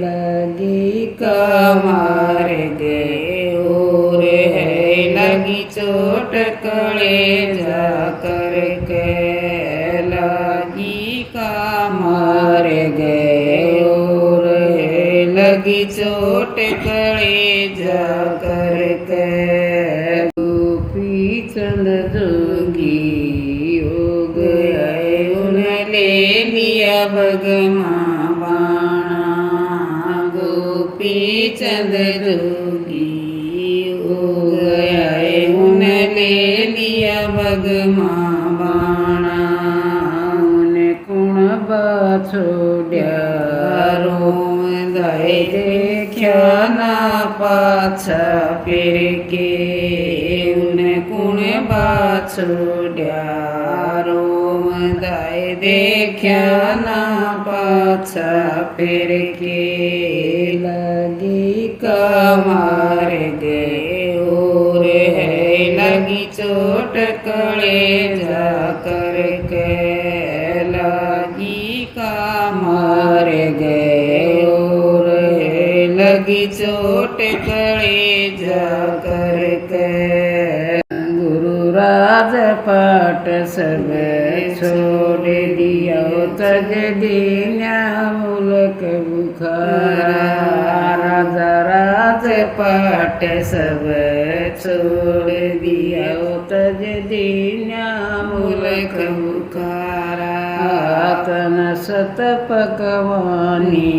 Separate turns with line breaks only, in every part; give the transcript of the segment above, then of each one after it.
लगी कमर गे और है लगी चोट कलेजा करके लगी कमर गे और है लगी चोट कलेजा करके गोपी चंद जोगी हो गया उन्हें ले लिया भगमा चंद जोगी हो गया उन्हें ले लिया भगमा बाणा उन्हें कुण छोड़ा रोम दाए देखा ना पाछा फिर के उन्हें कुण छोड़ा रोम दाए देखा ना पाछा फिर के लगी कमर गे और है लगी चोट कलेजा करके लगी कमर गे और है लगी चोट कलेजा करके गुरु राज पाठ सब छोड़ दिया तज दीना मुल्क बुखारा राजा राज पाठ सब छोड़ दिया तज दीना मुल्क बुखारा तन सत पकवानी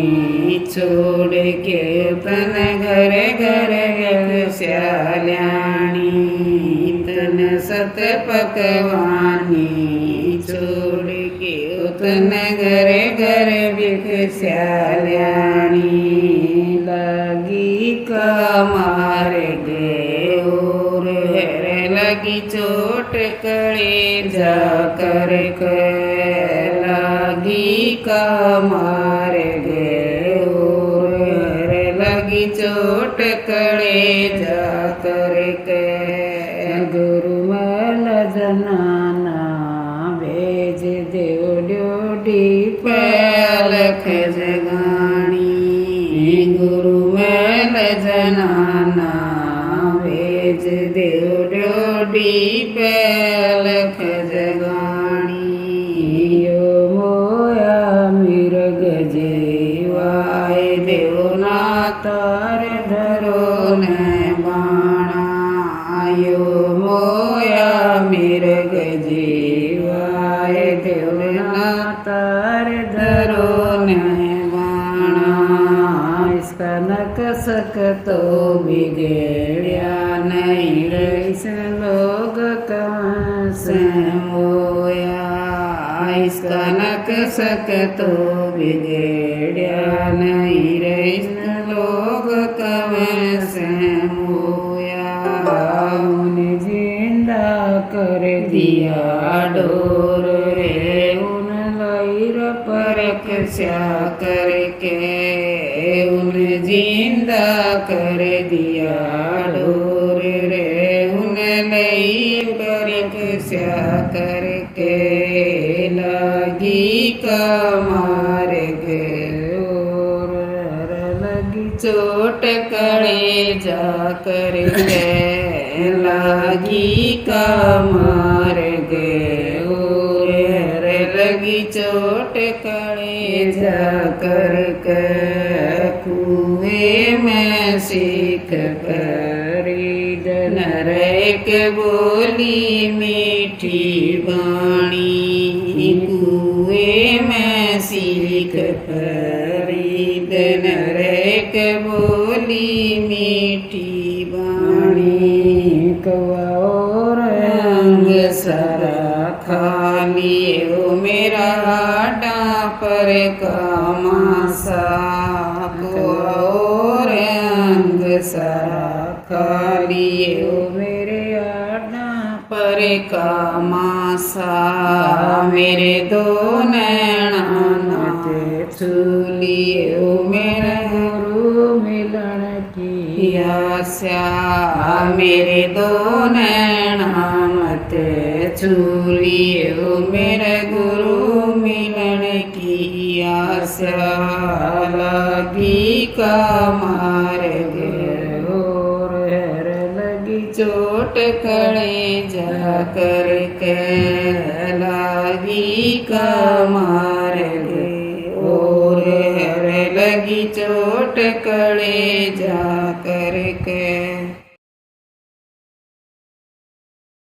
छोड़ के तन घर घर श्याल्याणी तन सत पकवानी छोड़ के तन घर घर बिख श्याल्याणी लगी कमर गे और है लगी चोट कलेजा करके लगी कमर गे और है लगी चोट कलेजा करके गुरु मल जनाना भेज देव ड्योटी पलख जगानी गुरु मल जनाना भेज देव ड्योटी पलख जगानी यो मोया मिर्ग जीवाय देव ना तार धरो ने बाणा यो मोया मिर्ग जीवाय देव ना तार धरो ने बाणा इसका नक सक तो बिगड़िया नहीं रईस लोग कहाँ से मोया इसका नक सक तो बिगड़िया नहीं रईस लोग कहाँ से मोया उन्हें जिंदा कर दिया डोर रे उन लईर परख स्या करके उन्हें जिंदा कर दिया डोर रे उन लईर परख स्या करके लगी कमर गे और लगी चोट कलेजा करके लगी कमर गे और लगी चोट कलेजा करके कुएं में सीख खरीद नरक बोली मीठी बाणी कुएं में सीख खरीद नरक बोली मीठी बाणी कवा और अंग सारा खाली ओ मेरा डापर का मासा कवा और अंग सारा खाली ओ मेरे आडा पर का मासा मेरे दो नैना नाते छूलिए ओ मेरे गुरु मिलन की आशा मेरे दो नैना मत छूलिए ओ मेरे गुरु मिलन की आशा लगी का मार्ग और हर लगी चोट कड़े जाकर कहलागी का मार्ग और हर लगी चोट कड़े जाकर के